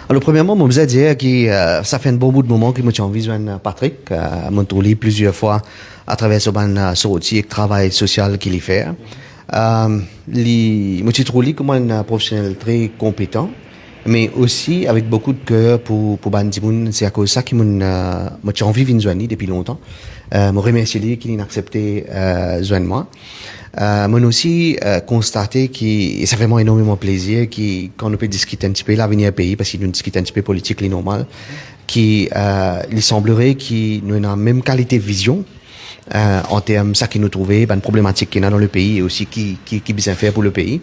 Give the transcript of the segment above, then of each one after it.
Alors, premièrement, moi, je vous dire que ça fait un bon bout de moment que moi, j'ai envie de joindre Patrick. Moi, je l'ai plusieurs fois à travers ce sortie et le travail social qu'il y fait. Moi, je trouve comme un professionnel très compétent, mais aussi avec beaucoup de cœur pour Bandimoun. C'est à cause de ça que moi, j'ai envie de joindre depuis longtemps. Je remercie lui qui a accepté joindre moi. Moi aussi constaté que ça fait moi énormément plaisir que quand on peut discuter un petit peu l'avenir du pays parce qu'il nous discute un petit peu politique les normal qui il semblerait qu'il nous a la même qualité de vision en termes de ça qui nous trouvait une problématique qu'il y a dans le pays et aussi qui bien faire pour le pays.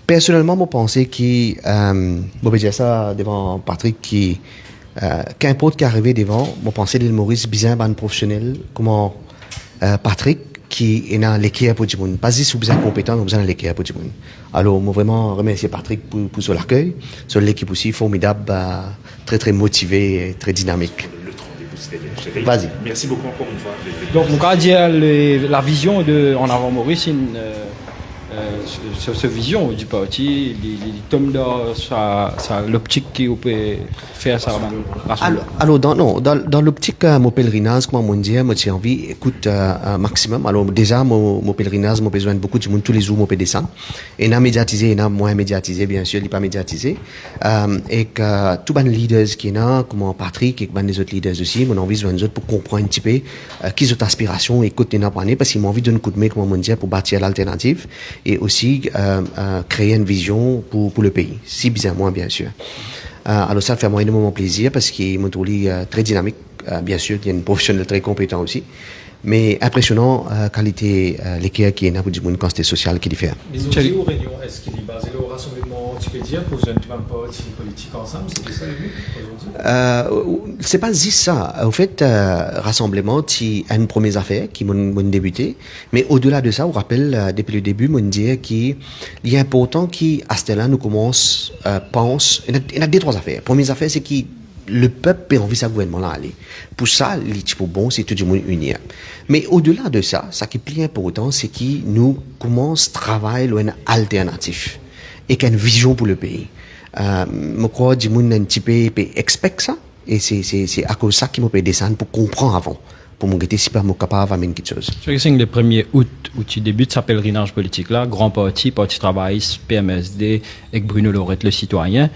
Personnellement moi pensais que je vais dire ça devant Patrick qui qu'importe qui arrive devant moi pensais que Maurice bien un professionnel comment Patrick qui est dans l'équipe pour tout le monde. Pas juste vous êtes compétent, mais vous êtes dans l'équipe pour tout le monde. Alors, moi vraiment remercier Patrick pour son accueil, sur l'équipe aussi formidable, très très motivé, et très dynamique. Vas-y. Merci beaucoup encore une fois. Donc, mon cas dire la vision de En Avant Maurice, cette vision du parti, il tombe dans l'optique qui peut faire ça. Alors dans l'optique mon pèlerinage, comment on dit, moi j'ai envie, écoute, maximum. Alors déjà mon pèlerinage, moi besoin de beaucoup de monde tous les jours, moi peut descendre. Et n'a médiatisé, et n'a moins médiatisé, bien sûr, il n'est pas médiatisé. Et que tous les leaders qui sont là, comme Patrick et les autres leaders aussi, mon envie de pour comprendre un petit peu qui sont aspirations, écoute, n'a pas parce qu'ils m'ont envie de nous coup de main, comment on dit, pour bâtir l'alternative. Et aussi créer une vision pour le pays, si bien moins bien sûr. Alors ça fait moi énormément plaisir parce qu'il m'a trouvé très dynamique, bien sûr, il y a une professionnel très compétent aussi, mais impressionnant qualité l'équipe qui est là pour du monde quantité sociale qui diffère. Les outils aux réunions, est-ce qu'il est basé au rassemblement, tu peux dire, pour une même parti politique ensemble, c'est ça le but aujourd'hui? C'est pas juste ça. Au fait, rassemblement, c'est une première affaire qui m'a débuté, mais au-delà de ça, on rappelle depuis le début, on dit qu'il est important qu'à ce là nous commence pense. Il y a deux trois affaires. Première affaire, c'est que le peuple a envie de ce gouvernement-là aller. Pour ça, le bon, c'est tout le monde unir. Mais au-delà de ça, ce qui est plus important, c'est que nous commençons à travailler sur une alternative et qu'il y a une vision pour le pays. Je crois que les gens un petit peu expectent ça, et c'est à cause de ça qu'ils m'ont descendre pour comprendre avant, pour me guetter si pas capable d'amener quelque chose. Je sais que le 1er août, où tu débutes, ça pèlerinage politique là, grand parti, parti travailliste, PMSD, avec Bruno Lorette, le citoyen.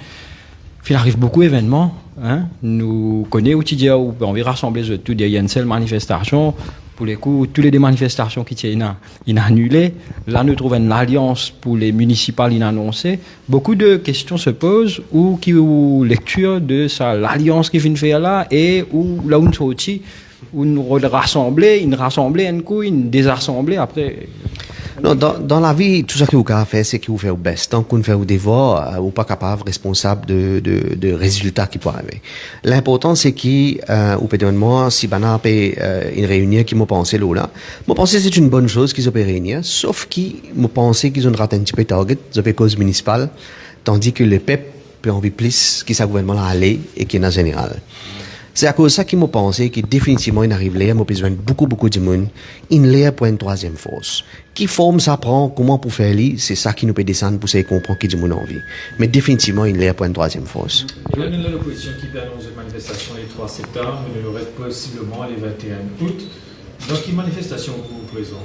Il arrive beaucoup d'événements, hein. Nous connaissons où tu dis, où on va rassembler tout, il y a une seule manifestation. Pour les coups, toutes les manifestations qui tiennent, il a annulé. Là, nous trouvons une alliance pour les municipales inannoncées. Beaucoup de questions se posent ou lecture de ça, l'alliance qui vient de faire là et où là où nous sortis, où nous rassembler, un coup, une désassembler après. Non, dans la vie, tout ce que vous pouvez faire, c'est que vous faites au best. Tant qu'on fait au devoir, vous pas capable, responsable de résultats qui pourraient arriver. L'important, c'est que, vous pouvez dire, moi, si bana une réunion qui m'a pensé là, moi pensé c'est une bonne chose qu'ils ont réunir, sauf qu'ils m'ont pensé qu'ils ont raté un petit peu target, ils ont cause municipale, tandis que le peuple peut envie plus qui sa gouvernement là aller et qui est en général. C'est à cause de ça qu'ils m'ont pensé que définitivement, il arrive là, moi besoin de beaucoup de monde, il l'air pour une troisième force. Qui forme ça prend, comment pour faire lui, c'est ça qui nous peut descendre pour essayer de comprendre qui du monde envie. Mais définitivement, il l'air pour une troisième force. Il y a une opposition qui peut annoncer une manifestation les 3 septembre, mais il y aurait possiblement les 21 août. Donc, quelle manifestation vous présente?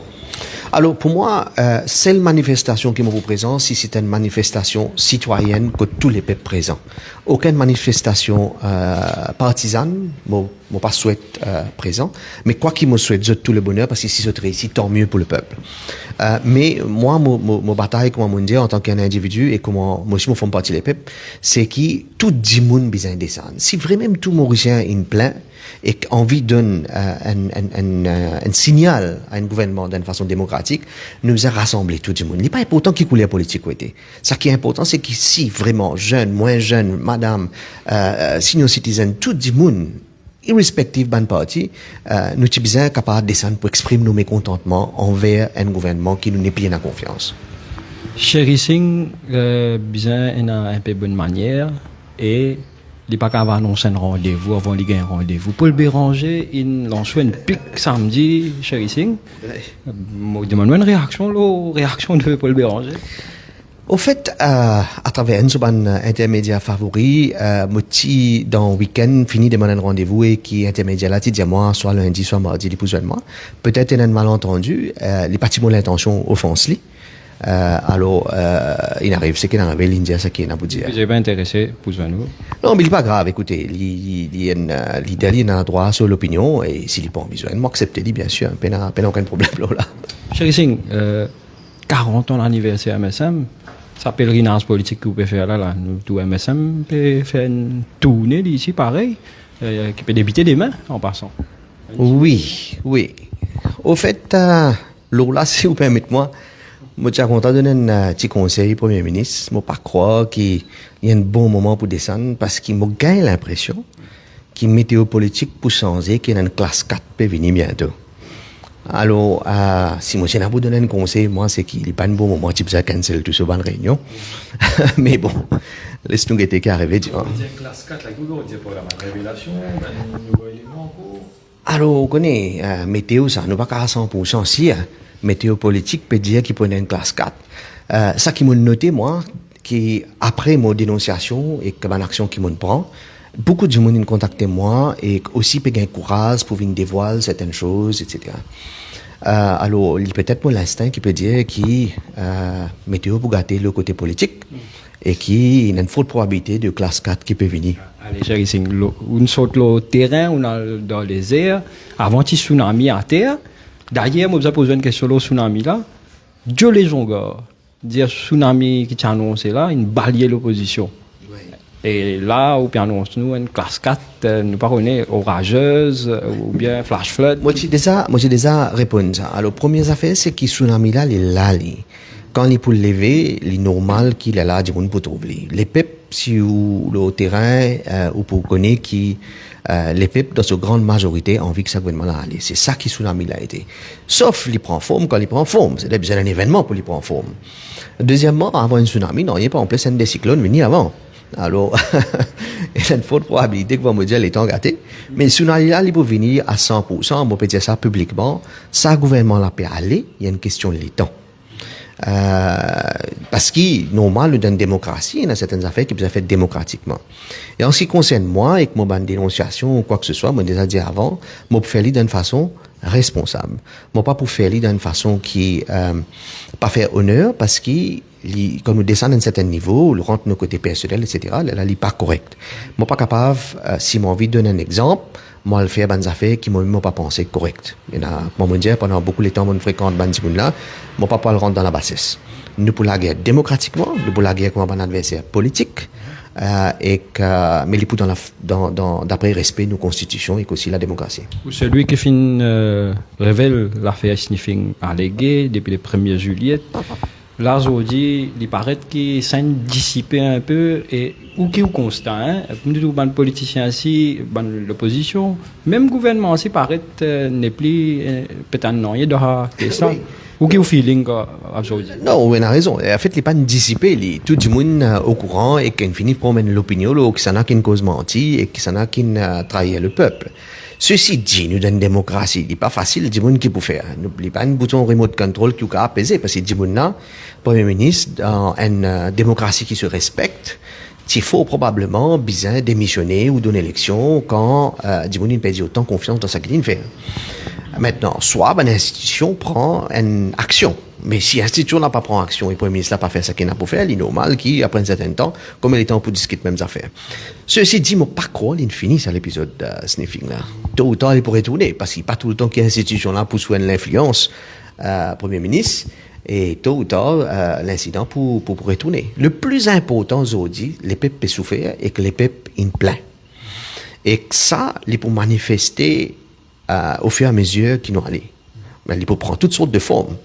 Alors, pour moi, seule manifestation qui me représente, si c'est une manifestation citoyenne que tous les peuples présents. Aucune manifestation partisane, moi pas souhaite présent, mais quoi qu'il me souhaite tout le bonheur, parce que si c'est réussi, tant mieux pour le peuple. Mais moi, mon bataille, comment on dit, en tant qu'un individu, et comment moi aussi, je fais partie des peuples, c'est que tout le monde besoin de descendre. Si vraiment tout Mauricien est plein, et envie donne un signal à un gouvernement d'une façon démocratique, nous a rassemblé tout le monde. Il n'est pas important qui coule la politique. Ce qui est important, c'est que si vraiment jeunes, moins jeunes, madame, senior citizens, tout le monde, irrespective d'un parti, nous sommes bien capables de descendre pour exprimer nos mécontentements envers un gouvernement qui nous n'est plus en confiance. Cherissing, bien, un peu bonne manière et il n'est pas capable d'annoncer un rendez-vous avant de gagner un rendez-vous. Paul Béranger, il lance une pique samedi, Cherissing. Je demande une réaction de Paul Béranger. Au fait, à travers un intermédiaire favori, moti dans le week-end, fini de mon rendez-vous et qui intermédiaire là, dit moi, soit lundi, soit mardi, il pousse moi. Peut-être il y a un malentendu, les partis ont l'intention offense alors, il arrive, c'est qu'il arrive, l'India, c'est qu'il n'a pas dit. J'ai pas intéressé pour nous. Non, mais il n'est pas grave, écoutez, il a un droit sur l'opinion, et s'il n'est pas en besoin, moi accepter, bien sûr, pas aucun problème là. Chéri Singh, 40 ans d'anniversaire MSM, ça pèlerinage politique que vous pouvez faire là, nous, tout MSM peut faire une tournée d'ici, pareil, qui peut débuter demain, en passant. Oui. Au fait, là, si vous permettez-moi, je suis content de donner un petit conseil au Premier ministre. Je ne pas croire qu'il y a un bon moment pour descendre parce qu'il m'a gagné l'impression qu'il météo politique pour changer, qu'il y a une classe 4 peut venir bientôt. Alors, si moi j'ai vous donner un conseil, moi, c'est qu'il n'est pas un bon moment, tu peux cancel tout ce bonne réunion. Mais bon, laisse-nous guetter qui arrive. Classe 4, là, vous dire pour la révélation, un nouveau élément encore. Alors, on connaît, météo, ça, nous pas qu'à 100% si, météo politique peut dire qu'il prenait une classe 4. Ça qui m'a noté, moi, qui après mon dénonciation et que mon action qui me prend, beaucoup de gens ont contacté moi et aussi peut gagner courage pour venir dévoiler certaines choses, etc. Alors, il peut-être mon l'instinct qui peut dire qui météo pour gâter le côté politique et qui a une forte probabilité de classe 4 qui peut venir. Allez, chéri Singh, on saute le terrain, on a dans les airs, avant qu'il tsunami à terre. D'ailleurs, moi, je posé une question sur le tsunami là. Dieu les gars, dire tsunami qui t'a annoncé là, une balayer l'opposition. Oui. Et là, on peut annoncer nous une classe 4, nous pas connaître orageuse ou bien flash flood. Moi, j'ai déjà répondu ça. Alors, première affaire, c'est que tsunami là, il est là. Quand il peut lever, il est normal qu'il est là, du monde pour trouver. Les peuples, si vous le terrain, ou pour connaître qui les peuples, dans sa grande majorité, ont envie que ça gouvernement là aller. C'est ça qui tsunami là été. Sauf, il prend forme quand il prend forme. C'est besoin d'un événement pour il prendre forme. Deuxièmement, avant un tsunami, non, il n'y a pas en place un des cyclones venir avant. Alors, il y a une forte probabilité que vous me dire les temps gâtés. Mais le tsunami là, il peut venir à 100%. On peut dire ça publiquement. Ça, gouvernement là peut aller. Il y a une question de temps. Parce que, normal, dans une démocratie, il y a certaines affaires qui peuvent être faites démocratiquement. Et en ce qui concerne moi, et que moi, une dénonciation ou quoi que ce soit, moi, déjà dit avant, moi, pour faire d'une façon responsable. Moi, pas pour faire d'une façon qui, pas faire honneur, parce que, quand nous descendons à un certain niveau, nous rentre nos côtés personnels, etc., là, il n'est pas correct. Moi, pas capable, si moi envie de donner un exemple, moi, le faire des affaires qui m'ont pas pensé correct. Il y en a, moi, me dire, pendant beaucoup de temps, on fréquente ces là, moi, pas le rentrer dans la bassesse. Nous, pour la guerre démocratiquement, nous, pour la guerre comme un adversaire politique, et que, mais les pour d'après respect de nos constitutions et aussi la démocratie. Celui qui révèle l'affaire sniffing alléguée depuis le 1er juillet, là, aujourd'hui, il paraît qu'il s'est dissipé un peu et ou qui est constat, hein, nous, les politiciens ici, l'opposition, même le gouvernement ici paraît n'est plus peut-être non, il y a des ça. Ou qui est feeling aujourd'hui? Non, on a raison. En fait, il n'est pas dissipé. Tout le monde au courant et qu'il finit par promène l'opinion, que ça n'a qu'une cause mentie et que ça n'a qu'une trahir le peuple. Ceci dit, nous, dans une démocratie, il n'est pas facile, du monde qui peut faire. N'oubliez pas un bouton remote control qui peut apaiser, parce que du monde là, Premier ministre, dans une démocratie qui se respecte, il faut probablement bien démissionner ou donner élection quand du monde perd autant confiance dans ce qu'il fait. Maintenant, soit une institution prend une action. Mais si l'institution n'a pas pris action et le Premier ministre n'a pas fait ce qu'il n'a pas fait, il est normal qu'après un certain temps, comme il est temps pour discuter les mêmes affaires. Ceci dit, je ne pas croire qu'il finit à l'épisode sniffing là. Tôt ou tard, il pourrait tourner, parce qu'il n'y a pas tout le temps qu'il y a une institution là pour soigner l'influence Premier ministre, et tôt ou tard, l'incident pour retourner. Le plus important aujourd'hui, les peuples peuvent souffrir et que les peuples ils plein. Et que ça, il peut manifester au fur et à mesure qu'ils nous allons. Il peut prendre toutes sortes de formes.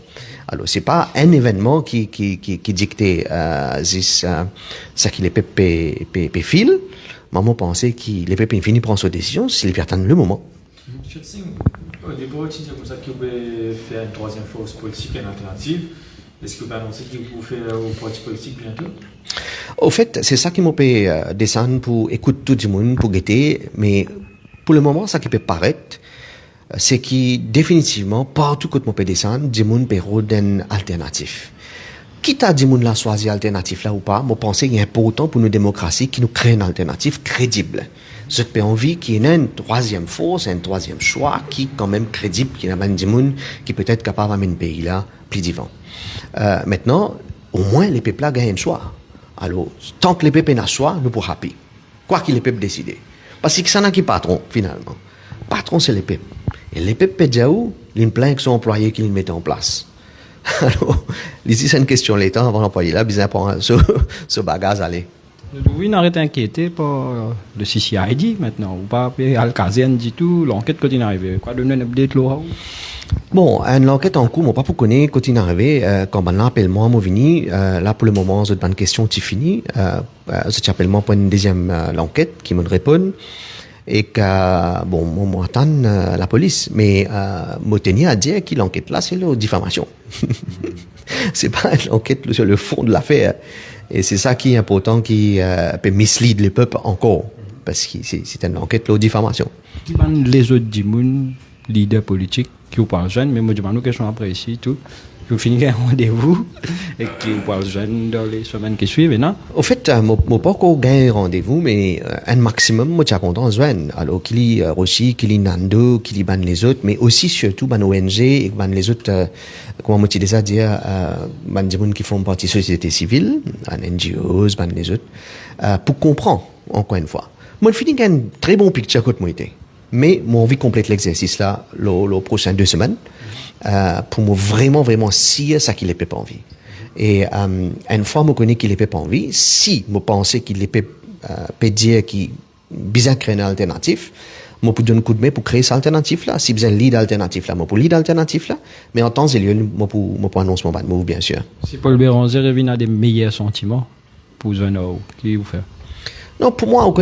Alors, c'est pas un événement qui dictait ça qui les peuples filent. Maman pensait que les peuples finissent prendre sa décision s'ils attendent le moment. Au début, tu disais comme ça que vous pouvez faire une troisième force politique et une alternative. Est-ce que vous annoncez que vous pouvez faire au parti politique bientôt? Au fait, c'est ça qui m'a fait descendre pour écouter tout le monde, pour guetter. Mais pour le moment, ça qui peut paraître, c'est que définitivement, partout que je peux descendre, du monde peut rôder une alternative. quitte à dire moun la choisi alternative là ou pas, moi pense qu'il est important pour nos démocraties qui nous crée une alternative crédible. Je peux envie qu'il y ait une troisième force, un troisième choix qui quand même crédible, qui n'a pas des moun qui peut être capable d'amener le pays là plus divin. Maintenant, au moins les peuples là gagnent un choix. Alors, tant que les peuples n'ont un choix, nous pourrons happy. Quoi qu'il les peuples décider. Parce que ça n'a qui patron finalement. Patron c'est les peuples. Et les peuples peuvent dire où ils plaignent que son employé qu'ils mettent en place. Alors, ici c'est une question l'État avant l'employé là, bien pour ce bagage aller. Oui, on arrête inquiété par le CCID maintenant, ou pas Alcazen du tout, l'enquête quand il est arrivé. Quoi donner un update là? Bon, une enquête en cours, moi pas pour connaître quand il est arrivé, quand on appelle moi, vini, là pour le moment, c'est une question qui finit, je t'appelle moi pour une deuxième l'enquête qui me répond, et que, bon, moi attend la police, mais moi tenir à dire que l'enquête là, c'est la diffamation. C'est pas l'enquête sur le fond de l'affaire. Et c'est ça qui est important, qui peut mislead les peuples encore, parce que c'est une enquête de diffamation. Les autres leaders politiques qui vous parlent jeunes, mais moi je demande une question après ici, tout. Vous finissez un rendez-vous et qui vous parlent jeunes dans les semaines qui suivent, non? Au fait, moi pas encore gagné rendez-vous, mais un maximum, moi je suis content de joindre. Alors qu'il y a Rossi, qu'il y a Nando, qu'il y a les autres, mais aussi surtout ban ONG et ban les autres, comment moi tu déjà dire, ban des gens qui font partie de la société civile, ban NGOs, ban les autres, pour comprendre, encore une fois. Moi je finis un très bon picture que moi été. Mais moi envie de compléter l'exercice là, les prochaines 2 semaines, pour moi vraiment si ça qu'il est pas envie. Et une fois moi connais qu'il est pas envie, si moi pensais qu'il est peut dire qu'il besoin créer une alternative, moi pour donner un coup de main pour créer cette alternative là, si besoin lead alternative là, moi pour lead alternative là, mais en temps et lieu moi pour annoncer mon bad move bien sûr. Si Paul Béranger revient à des meilleurs sentiments pour un qui vous fait? Non, pour moi,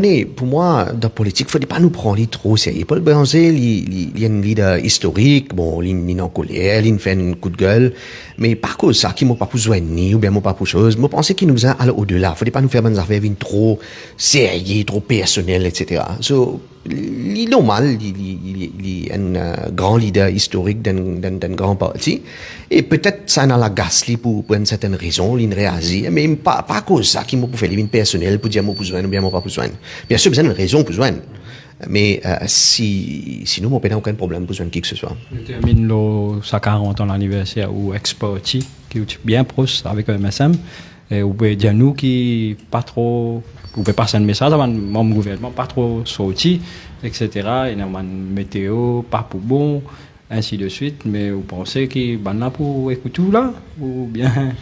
dans la politique, il ne faut pas nous prendre trop au sérieux. Paul Béranger, il est un leader historique, bon, il est en colère, il fait un coup de gueule, mais par contre, ça, qui m'a pas pour joindre, ou bien m'a pas pour chose, moi, pensais qu'il nous a aller au-delà. Il ne faut pas nous faire des affaires trop sérieuses, trop personnelles, etc. So, il est normal, il est un grand leader historique d'un grand parti, et peut-être ça n'a la gasse pour une certaine raison, il réagit, mais pas à cause ça qui m'a pour faire une personnelle pour dire moi pour joindre ou bien moi pas pour joindre. Bien sûr, besoin d'une raison pour joindre, mais sinon moi pas aucun problème pour joindre qui que ce soit. Je termine sa 40 ans l'anniversaire ou ex-parti qui est bien proche avec un MSM, et vous pouvez dire nous qui pas trop. Vous pouvez passer un message avant mon gouvernement, pas trop sorti, etc. Il y a une météo, pas pour bon, ainsi de suite. Mais vous pensez qu'il est là pour écouter tout là? Ou bien?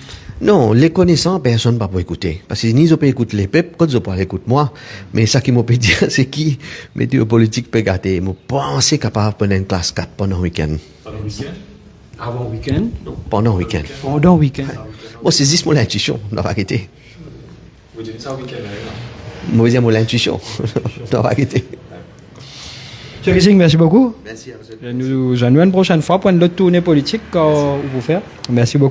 Non, les connaissants, personne ne va pas écouter. Parce que ni ils peuvent écouter les peuples, quand ils peuvent écouter moi. Mais ça qui m'a peut dire, c'est qui, météo politique peut gâter. Moi, pensez capable de prendre une classe 4 pendant le week-end. Pendant le week-end? Avant le week-end? Pendant le week-end. Pendant le week-end. Bon, c'est juste mon intuition, on va arrêter. Vous dites ça au week-end, Moi, c'est mon intuition, on va arrêter. M. Kissing, merci beaucoup. Merci à vous. Nous allons une prochaine fois pour une autre tournée politique vous faire. Merci beaucoup.